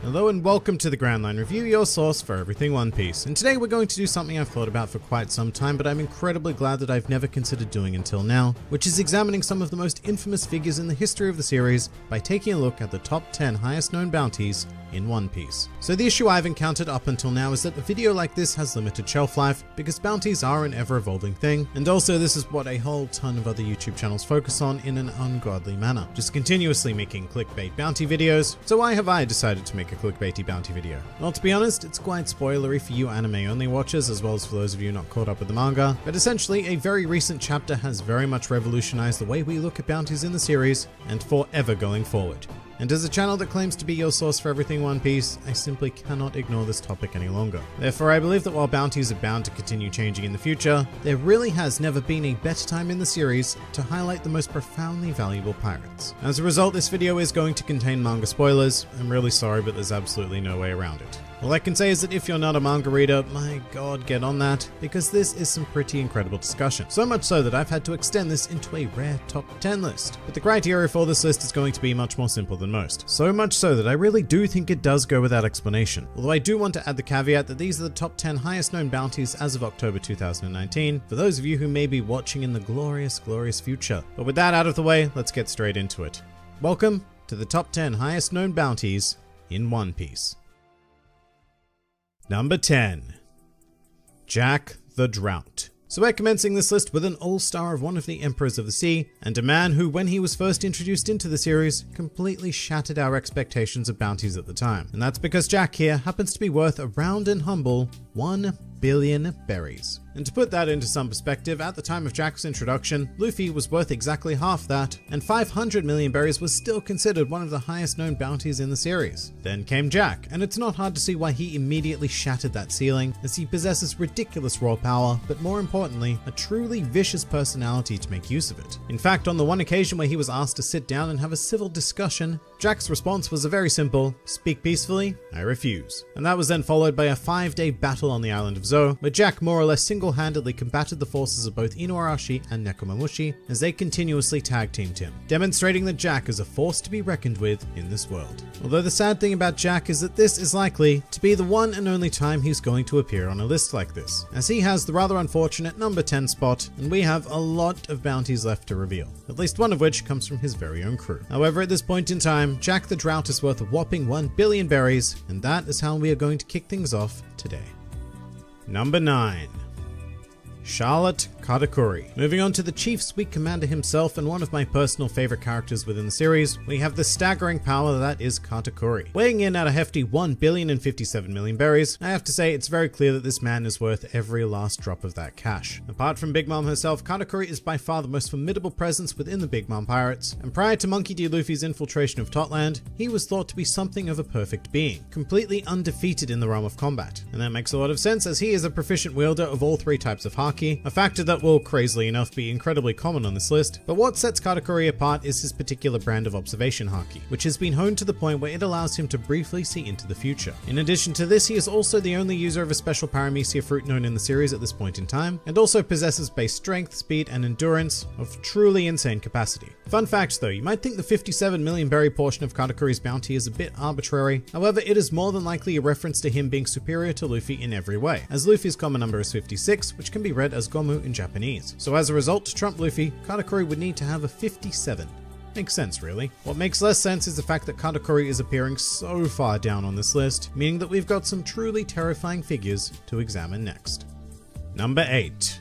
Hello and welcome to the Grand Line Review, your source for everything One Piece. And today we're going to do something I've thought about for quite some time, but I'm incredibly glad that I've never considered doing until now, which is examining some of the most infamous figures in the history of the series by taking a look at the top 10 highest known bounties in One Piece. So the issue I've encountered up until now is that a video like this has limited shelf life because bounties are an ever-evolving thing, and also this is what a whole ton of other YouTube channels focus on in an ungodly manner, just continuously making clickbait bounty videos. So why have I decided to make a clickbaity bounty video? Well, to be honest, it's quite spoilery for you anime-only watchers as well as for those of you not caught up with the manga, but essentially a very recent chapter has very much revolutionized the way we look at bounties in the series and forever going forward. And as a channel that claims to be your source for everything One Piece, I simply cannot ignore this topic any longer. Therefore, I believe that while bounties are bound to continue changing in the future, there really has never been a better time in the series to highlight the most profoundly valuable pirates. As a result, this video is going to contain manga spoilers. I'm really sorry, but there's absolutely no way around it. All I can say is that if you're not a manga reader, my god, get on that, because this is some pretty incredible discussion. So much so that I've had to extend this into a rare top 10 list. But the criteria for this list is going to be much more simple than most. So much so that I really do think it does go without explanation. Although I do want to add the caveat that these are the top 10 highest known bounties as of October 2019, for those of you who may be watching in the glorious, glorious future. But with that out of the way, let's get straight into it. Welcome to the top 10 highest known bounties in One Piece. Number 10. Jack the Drought. So we're commencing this list with an all-star of one of the Emperors of the Sea, and a man who, when he was first introduced into the series, completely shattered our expectations of bounties at the time. And that's because Jack here happens to be worth a round and humble 1 billion berries. And to put that into some perspective, at the time of Jack's introduction, Luffy was worth exactly half that, and 500 million berries was still considered one of the highest known bounties in the series. Then came Jack, and it's not hard to see why he immediately shattered that ceiling, as he possesses ridiculous raw power, but more importantly, a truly vicious personality to make use of it. In fact, on the one occasion where he was asked to sit down and have a civil discussion, Jack's response was a very simple, "Speak peacefully, I refuse." And that was then followed by a 5-day battle on the island of Zou, where Jack more or less single-handedly combated the forces of both Inuarashi and Nekomamushi as they continuously tag-teamed him, demonstrating that Jack is a force to be reckoned with in this world. Although the sad thing about Jack is that this is likely to be the one and only time he's going to appear on a list like this, as he has the rather unfortunate number 10 spot, and we have a lot of bounties left to reveal, at least one of which comes from his very own crew. However, at this point in time, Jack the Drought is worth a whopping 1 billion berries, and that is how we are going to kick things off today. Number 9. Charlotte Katakuri. Moving on to the Chief Sweet Commander himself and one of my personal favorite characters within the series, we have the staggering power that is Katakuri. Weighing in at a hefty 1,057 million berries, I have to say it's very clear that this man is worth every last drop of that cash. Apart from Big Mom herself, Katakuri is by far the most formidable presence within the Big Mom Pirates, and prior to Monkey D. Luffy's infiltration of Totland, he was thought to be something of a perfect being, completely undefeated in the realm of combat. And that makes a lot of sense as he is a proficient wielder of all 3 types of haki, a factor that will, crazily enough, be incredibly common on this list. But what sets Katakuri apart is his particular brand of observation haki, which has been honed to the point where it allows him to briefly see into the future. In addition to this, he is also the only user of a special paramecia fruit known in the series at this point in time, and also possesses base strength, speed, and endurance of truly insane capacity. Fun fact though, you might think the 57 million berry portion of Katakuri's bounty is a bit arbitrary. However, it is more than likely a reference to him being superior to Luffy in every way, as Luffy's common number is 56, which can be read as Gomu in Japanese. So as a result, to trump Luffy, Katakuri would need to have a 57. Makes sense, really. What makes less sense is the fact that Katakuri is appearing so far down on this list, meaning that we've got some truly terrifying figures to examine next. Number 8.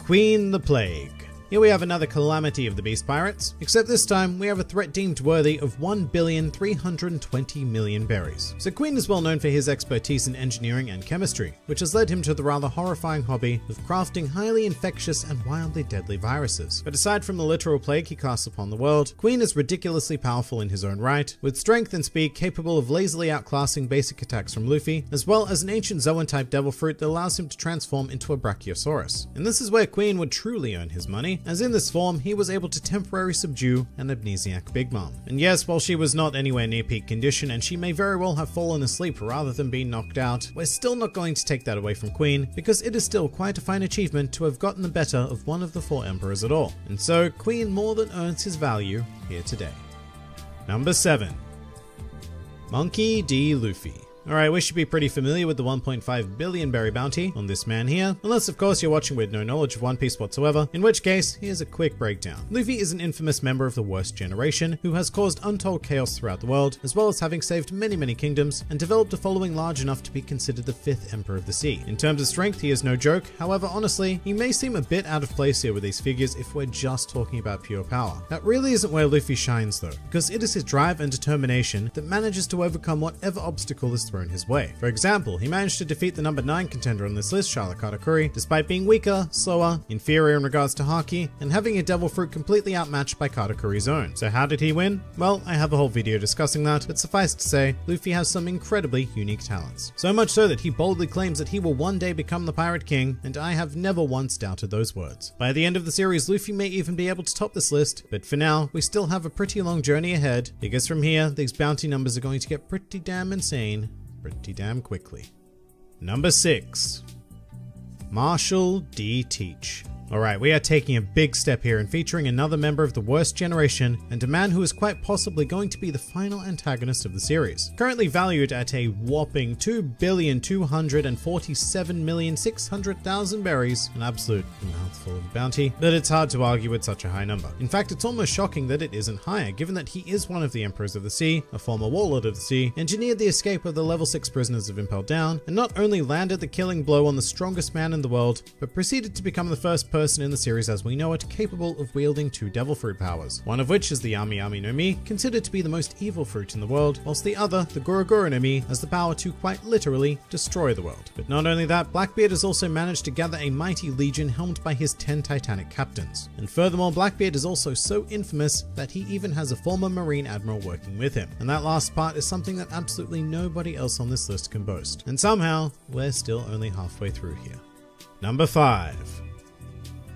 Queen the Plague. Here we have another calamity of the Beast Pirates, except this time we have a threat deemed worthy of 1,320 million berries. So Queen is well known for his expertise in engineering and chemistry, which has led him to the rather horrifying hobby of crafting highly infectious and wildly deadly viruses. But aside from the literal plague he casts upon the world, Queen is ridiculously powerful in his own right, with strength and speed capable of lazily outclassing basic attacks from Luffy, as well as an ancient Zoan-type devil fruit that allows him to transform into a Brachiosaurus. And this is where Queen would truly earn his money, bounty, as in this form he was able to temporarily subdue an amnesiac Big Mom. And yes, while she was not anywhere near peak condition and she may very well have fallen asleep rather than being knocked out, we're still not going to take that away from Queen, because it is still quite a fine achievement to have gotten the better of one of the 4 emperors at all. And so Queen more than earns his value here today. Number 7. Monkey D. Luffy. Alright, we should be pretty familiar with the 1.5 billion berry bounty on this man here, unless of course you're watching with no knowledge of One Piece whatsoever, in which case, here's a quick breakdown. Luffy is an infamous member of the worst generation, who has caused untold chaos throughout the world, as well as having saved many kingdoms, and developed a following large enough to be considered the 5th Emperor of the Sea. In terms of strength, he is no joke, however honestly, he may seem a bit out of place here with these figures if we're just talking about pure power. That really isn't where Luffy shines though, because it is his drive and determination that manages to overcome whatever obstacle is thrown his way. For example, he managed to defeat the number 9 contender on this list, Marshal Category, despite being weaker, slower, inferior in regards to Haki, and having a devil fruit completely outmatched by Category's own. So how did he win? Well, I have a whole video discussing that, but suffice to say, Luffy has some incredibly unique talents. So much so that he boldly claims that he will one day become the Pirate King, and I have never once doubted those words. By the end of the series, Luffy may even be able to top this list, but for now, we still have a pretty long journey ahead, because from here, these bounty numbers are going to get pretty damn insane pretty damn quickly. Number 6. Marshal D. Teach. Alright, we are taking a big step here and featuring another member of the worst generation and a man who is quite possibly going to be the final antagonist of the series. Currently valued at a whopping 2,247,600,000 berries, an absolute mouthful of bounty, but it's hard to argue with such a high number. In fact, it's almost shocking that it isn't higher, given that he is one of the Emperors of the Sea, a former warlord of the sea, engineered the escape of the level 6 prisoners of Impel Down, and not only landed the killing blow on the strongest man in the world, but proceeded to become the first person in the series as we know it capable of wielding 2 devil fruit powers, one of which is the Ami Ami no Mi, considered to be the most evil fruit in the world, whilst the other, the Goro Goro no Mi, has the power to quite literally destroy the world. But not only that, Blackbeard has also managed to gather a mighty legion helmed by his 10 Titanic captains. And furthermore, Blackbeard is also so infamous that he even has a former Marine Admiral working with him. And that last part is something that absolutely nobody else on this list can boast. And somehow, we're still only halfway through here. Number 5.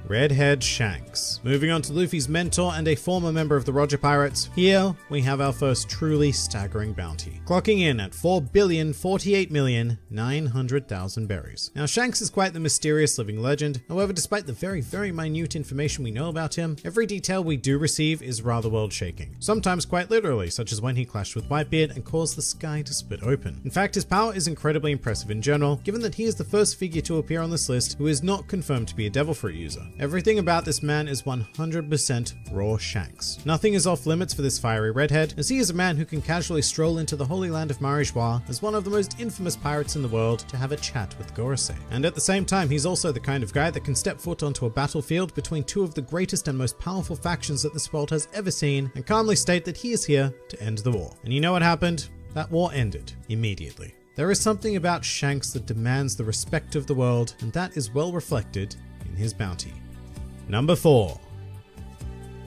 Redhead Shanks. Moving on to Luffy's mentor and a former member of the Roger Pirates, here we have our first truly staggering bounty, clocking in at 4,048,900,000 berries. Now Shanks is quite the mysterious living legend, however despite the very minute information we know about him, every detail we do receive is rather world shaking, sometimes quite literally, such as when he clashed with Whitebeard and caused the sky to split open. In fact, his power is incredibly impressive in general, given that he is the first figure to appear on this list who is not confirmed to be a devil fruit user. Everything about this man is 100% raw Shanks. Nothing is off limits for this fiery redhead, as he is a man who can casually stroll into the holy land of Marijois as one of the most infamous pirates in the world to have a chat with Gorosei. And at the same time, he's also the kind of guy that can step foot onto a battlefield between 2 of the greatest and most powerful factions that this world has ever seen and calmly state that he is here to end the war. And you know what happened? That war ended immediately. There is something about Shanks that demands the respect of the world, and that is well reflected in his bounty. Number 4.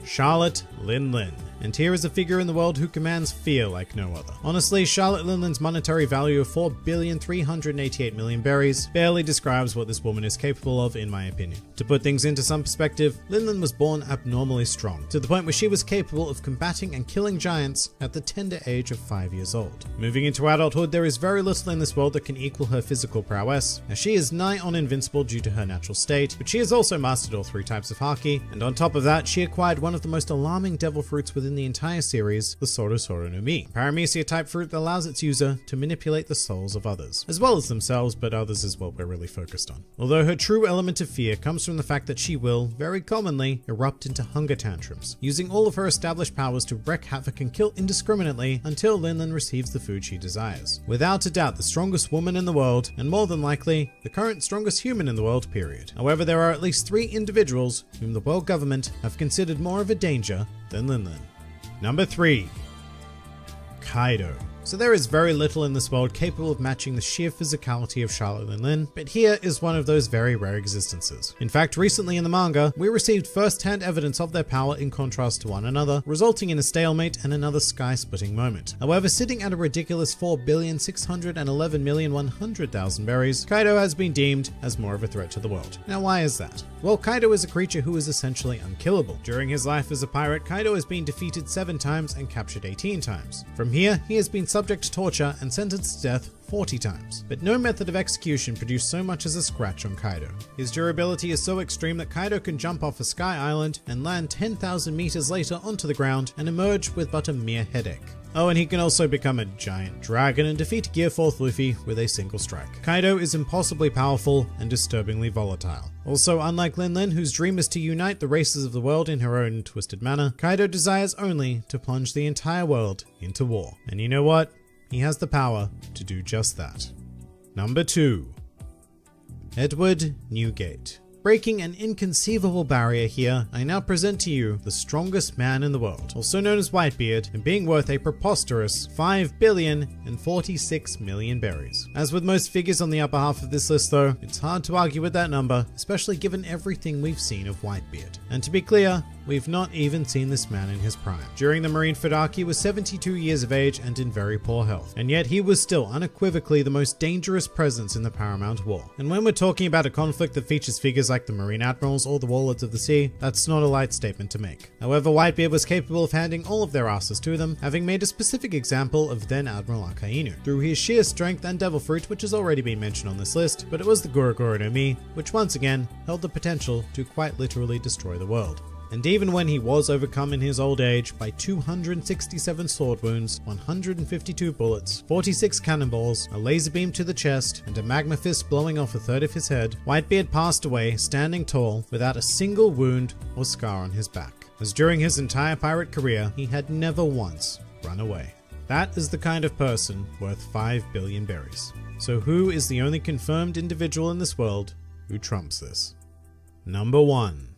Charlotte Linlin. And here is a figure in the world who commands fear like no other. Honestly, Charlotte Linlin's monetary value of 4,388,000,000 berries barely describes what this woman is capable of in my opinion. To put things into some perspective, Linlin was born abnormally strong, to the point where she was capable of combating and killing giants at the tender age of 5 years old. Moving into adulthood, there is very little in this world that can equal her physical prowess, as she is nigh on invincible due to her natural state, but she has also mastered all 3 types of Haki, and on top of that, she acquired one of the most alarming devil fruits within the entire series, the Soro Soro no Mi, Paramecia type fruit that allows its user to manipulate the souls of others, as well as themselves, but others is what we're really focused on. Although her true element of fear comes from the fact that she will, very commonly, erupt into hunger tantrums, using all of her established powers to wreak havoc and kill indiscriminately until Linlin receives the food she desires. Without a doubt, the strongest woman in the world, and more than likely, the current strongest human in the world, period. However, there are at least 3 individuals whom the world government have considered more of a danger than Linlin. Number 3. Kaito. So there is very little in this world capable of matching the sheer physicality of Charlotte Linlin, but here is one of those very rare existences. In fact, recently in the manga, we received first-hand evidence of their power in contrast to one another, resulting in a stalemate and another sky-splitting moment. However, sitting at a ridiculous 4,611,100,000 berries, Kaito has been deemed as more of a threat to the world. Now why is that? Well, Kaito is a creature who is essentially unkillable. During his life as a pirate, Kaito has been defeated 7 times and captured 18 times. From here, he has been subject to torture and sentenced to death 40 times. But no method of execution produced so much as a scratch on Kaito. His durability is so extreme that Kaito can jump off a sky island and land 10,000 meters later onto the ground and emerge with but a mere headache. Oh, and he can also become a giant dragon and defeat Gear 4th Luffy with a single strike. Kaito is impossibly powerful and disturbingly volatile. Also, unlike Linlin, whose dream is to unite the races of the world in her own twisted manner, Kaito desires only to plunge the entire world into war. And you know what? He has the power to do just that. Number 2. Edward Newgate. Breaking an inconceivable barrier here, I now present to you the strongest man in the world, also known as Whitebeard, and being worth a preposterous 5,046,000,000 berries. As with most figures on the upper half of this list though, it's hard to argue with that number, especially given everything we've seen of Whitebeard. And to be clear, we've not even seen this man in his prime. During the Marineford arc, he was 72 years of age and in very poor health, and yet he was still unequivocally the most dangerous presence in the Paramount War. And when we're talking about a conflict that features figures like the Marine Admirals or the Warlords of the Sea, that's not a light statement to make. However, Whitebeard was capable of handing all of their asses to them, having made a specific example of then Admiral Akainu, through his sheer strength and Devil Fruit, which has already been mentioned on this list, but it was the Gorogoro no Mi, which once again held the potential to quite literally destroy the world. And even when he was overcome in his old age by 267 sword wounds, 152 bullets, 46 cannonballs, a laser beam to the chest, and a magma fist blowing off a third of his head, Whitebeard passed away standing tall without a single wound or scar on his back, as during his entire pirate career, he had never once run away. That is the kind of person worth 5 billion berries. So who is the only confirmed individual in this world who trumps this? Number 1.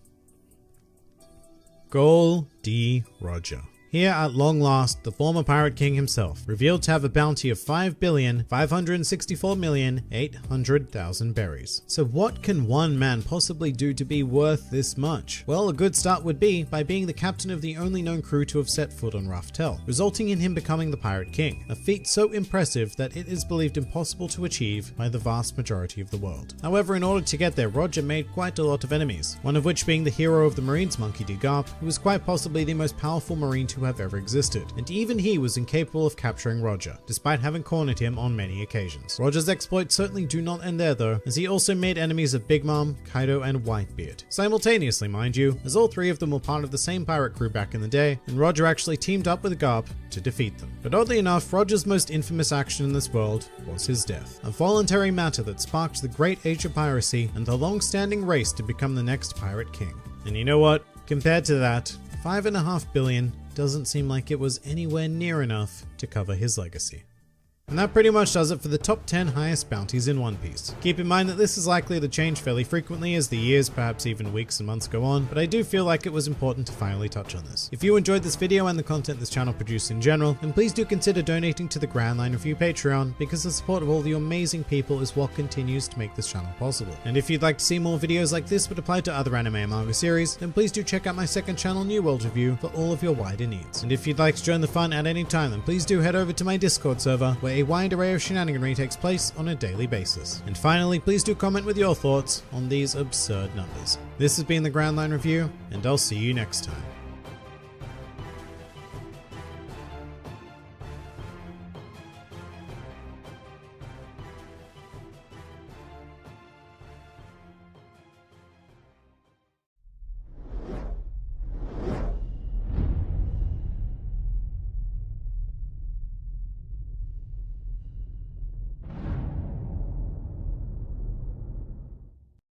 Gol D Roger. Here, at long last, the former Pirate King himself, revealed to have a bounty of 5,564,800,000 berries. So what can one man possibly do to be worth this much? Well, a good start would be by being the captain of the only known crew to have set foot on Raftel, resulting in him becoming the Pirate King, a feat so impressive that it is believed impossible to achieve by the vast majority of the world. However, in order to get there, Roger made quite a lot of enemies, one of which being the hero of the Marines, Monkey D. Garp, who was quite possibly the most powerful Marine to have ever existed, and even he was incapable of capturing Roger, despite having cornered him on many occasions. Roger's exploits certainly do not end there though, as he also made enemies of Big Mom, Kaito, and Whitebeard. Simultaneously, mind you, as all 3 of them were part of the same pirate crew back in the day, and Roger actually teamed up with Garp to defeat them. But oddly enough, Roger's most infamous action in this world was his death, a voluntary matter that sparked the Great Age of Piracy and the long-standing race to become the next Pirate King. And you know what? Compared to that, 5.5 billion doesn't seem like it was anywhere near enough to cover his legacy. And that pretty much does it for the top 10 highest bounties in One Piece. Keep in mind that this is likely to change fairly frequently as the years, perhaps even weeks and months go on, but I do feel like it was important to finally touch on this. If you enjoyed this video and the content this channel produces in general, then please do consider donating to the Grand Line Review Patreon, because the support of all the amazing people is what continues to make this channel possible. And if you'd like to see more videos like this but apply to other anime and manga series, then please do check out my second channel, New World Review, for all of your wider needs. And if you'd like to join the fun at any time, then please do head over to my Discord server, where a wide array of shenaniganry takes place on a daily basis. And finally, please do comment with your thoughts on these absurd numbers. This has been the Grand Line Review, and I'll see you next time.